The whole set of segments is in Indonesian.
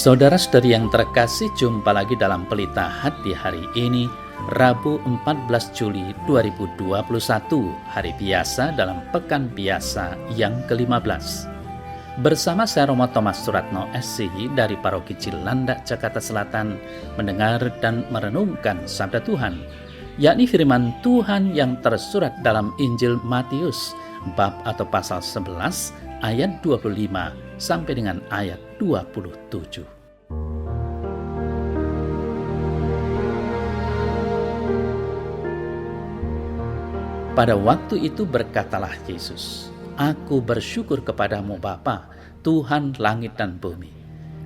Saudara-saudari yang terkasih, jumpa lagi dalam Pelita Hati hari ini, Rabu 14 Juli 2021, hari biasa dalam Pekan Biasa yang ke-15. Bersama saya Romo Thomas Suratno SCI dari Paroki Cilandak, Jakarta Selatan, mendengar dan merenungkan Sabda Tuhan, yakni firman Tuhan yang tersurat dalam Injil Matius, bab atau pasal 11, ayat 25 sampai dengan ayat 27. Pada waktu itu berkatalah Yesus, "Aku bersyukur kepadamu Bapa, Tuhan langit dan bumi,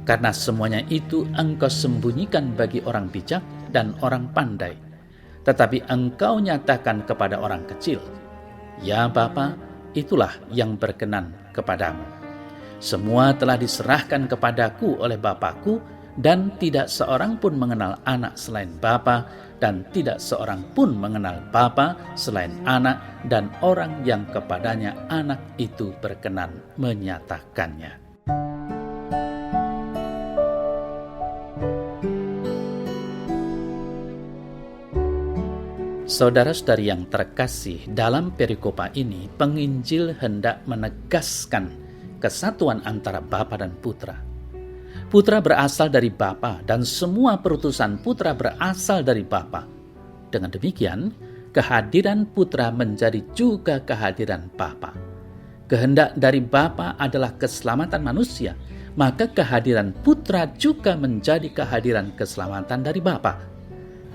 karena semuanya itu Engkau sembunyikan bagi orang bijak dan orang pandai, tetapi Engkau nyatakan kepada orang kecil. Ya Bapa, itulah yang berkenan kepadamu. Semua telah diserahkan kepadaku oleh Bapakku, dan tidak seorang pun mengenal anak selain Bapa, dan tidak seorang pun mengenal Bapa selain anak dan orang yang kepadanya anak itu berkenan menyatakannya." Saudara-saudari yang terkasih, dalam perikopa ini penginjil hendak menegaskan kesatuan antara Bapa dan Putra. Putra berasal dari Bapa dan semua perutusan Putra berasal dari Bapa. Dengan demikian, kehadiran Putra menjadi juga kehadiran Bapa. Kehendak dari Bapa adalah keselamatan manusia, maka kehadiran Putra juga menjadi kehadiran keselamatan dari Bapa.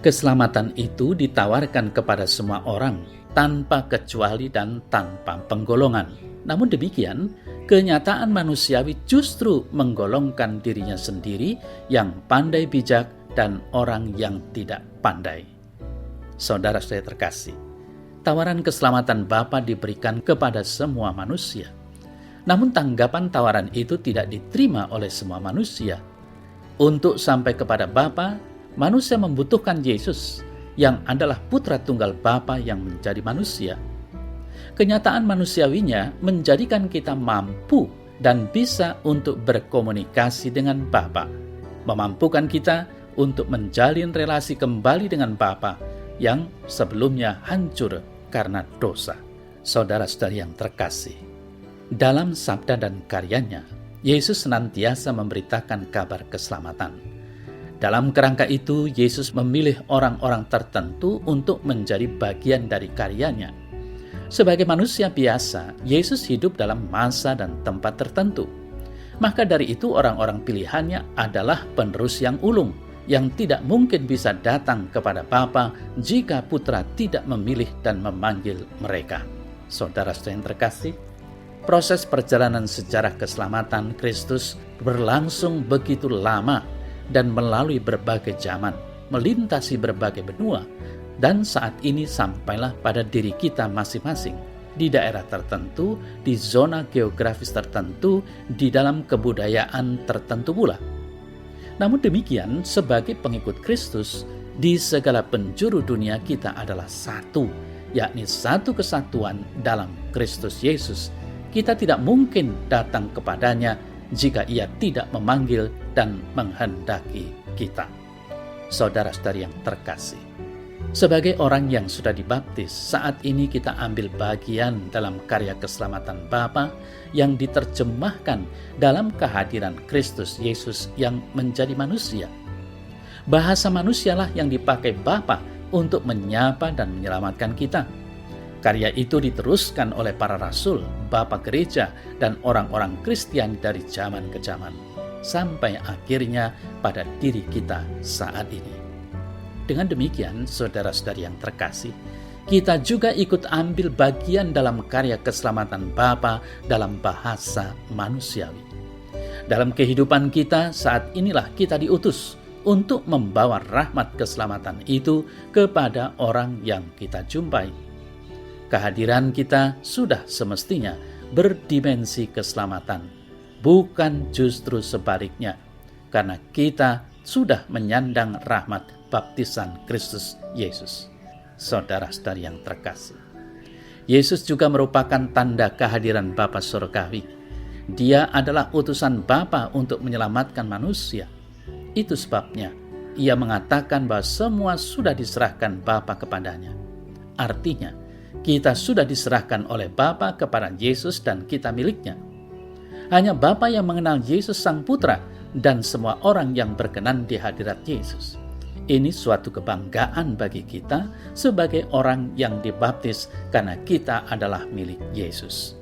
Keselamatan itu ditawarkan kepada semua orang tanpa kecuali dan tanpa penggolongan. Namun demikian, kenyataan manusiawi justru menggolongkan dirinya sendiri yang pandai bijak dan orang yang tidak pandai. Saudara saya terkasih, tawaran keselamatan Bapa diberikan kepada semua manusia. Namun tanggapan tawaran itu tidak diterima oleh semua manusia. Untuk sampai kepada Bapa, manusia membutuhkan Yesus yang adalah putra tunggal Bapa yang menjadi manusia. Kenyataan manusiawinya menjadikan kita mampu dan bisa untuk berkomunikasi dengan Bapa, memampukan kita untuk menjalin relasi kembali dengan Bapa yang sebelumnya hancur karena dosa. Saudara-saudari yang terkasih, dalam sabda dan karyanya, Yesus senantiasa memberitakan kabar keselamatan. Dalam kerangka itu, Yesus memilih orang-orang tertentu untuk menjadi bagian dari karyanya. Sebagai manusia biasa, Yesus hidup dalam masa dan tempat tertentu. Maka dari itu orang-orang pilihannya adalah penerus yang ulung, yang tidak mungkin bisa datang kepada Bapa jika Putra tidak memilih dan memanggil mereka. Saudara-saudara yang terkasih, proses perjalanan sejarah keselamatan Kristus berlangsung begitu lama dan melalui berbagai zaman, melintasi berbagai benua, dan saat ini sampailah pada diri kita masing-masing, di daerah tertentu, di zona geografis tertentu, di dalam kebudayaan tertentu pula. Namun demikian, sebagai pengikut Kristus, di segala penjuru dunia kita adalah satu, yakni satu kesatuan dalam Kristus Yesus. Kita tidak mungkin datang kepadanya jika Ia tidak memanggil dan menghendaki kita. Saudara-saudari yang terkasih, sebagai orang yang sudah dibaptis, saat ini kita ambil bagian dalam karya keselamatan Bapa yang diterjemahkan dalam kehadiran Kristus Yesus yang menjadi manusia. Bahasa manusialah yang dipakai Bapa untuk menyapa dan menyelamatkan kita. Karya itu diteruskan oleh para rasul, Bapa Gereja, dan orang-orang Kristiani dari zaman ke zaman, sampai akhirnya pada diri kita saat ini. Dengan demikian, saudara-saudari yang terkasih, kita juga ikut ambil bagian dalam karya keselamatan Bapa dalam bahasa manusiawi. Dalam kehidupan kita saat inilah kita diutus untuk membawa rahmat keselamatan itu kepada orang yang kita jumpai. Kehadiran kita sudah semestinya berdimensi keselamatan, bukan justru sebaliknya, karena kita sudah menyandang rahmat baptisan Kristus Yesus. Saudara-saudari yang terkasih, Yesus juga merupakan tanda kehadiran Bapa Surgawi. Dia adalah utusan Bapa untuk menyelamatkan manusia. Itu sebabnya ia mengatakan bahwa semua sudah diserahkan Bapa kepadanya. Artinya, kita sudah diserahkan oleh Bapa kepada Yesus dan kita miliknya. Hanya Bapa yang mengenal Yesus Sang Putra dan semua orang yang berkenan di hadirat Yesus. Ini suatu kebanggaan bagi kita sebagai orang yang dibaptis karena kita adalah milik Yesus.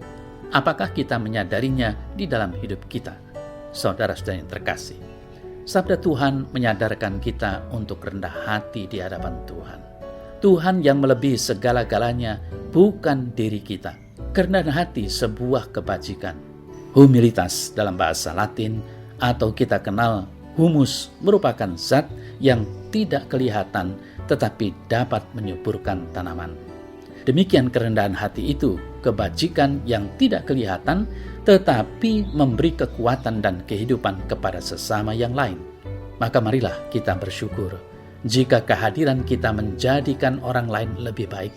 Apakah kita menyadarinya di dalam hidup kita? Saudara-saudara yang terkasih, sabda Tuhan menyadarkan kita untuk rendah hati di hadapan Tuhan. Tuhan yang melebihi segala-galanya, bukan diri kita. Kerendahan hati sebuah kebajikan. Humilitas dalam bahasa Latin atau kita kenal humus merupakan zat yang tidak kelihatan tetapi dapat menyuburkan tanaman. Demikian kerendahan hati itu, kebajikan yang tidak kelihatan tetapi memberi kekuatan dan kehidupan kepada sesama yang lain. Maka marilah kita bersyukur jika kehadiran kita menjadikan orang lain lebih baik.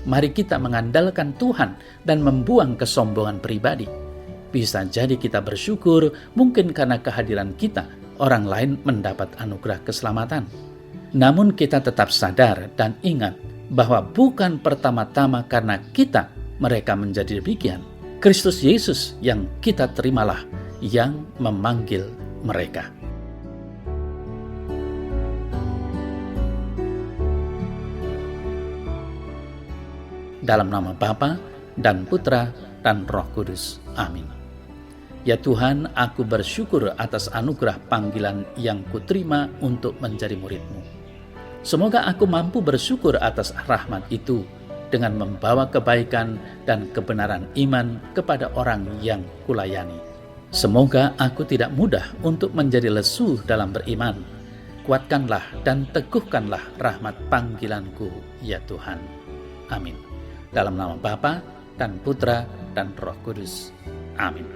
Mari kita mengandalkan Tuhan dan membuang kesombongan pribadi. Bisa jadi kita bersyukur mungkin karena kehadiran kita, orang lain mendapat anugerah keselamatan. Namun kita tetap sadar dan ingat bahwa bukan pertama-tama karena kita mereka menjadi demikian. Kristus Yesus yang kita terimalah yang memanggil mereka. Dalam nama Bapa dan Putra dan Roh Kudus. Amin. Ya Tuhan, aku bersyukur atas anugerah panggilan yang kuterima untuk menjadi murid-Mu. Semoga aku mampu bersyukur atas rahmat itu dengan membawa kebaikan dan kebenaran iman kepada orang yang kulayani. Semoga aku tidak mudah untuk menjadi lesu dalam beriman. Kuatkanlah dan teguhkanlah rahmat panggilanku, ya Tuhan. Amin. Dalam nama Bapa dan Putra dan Roh Kudus. Amin.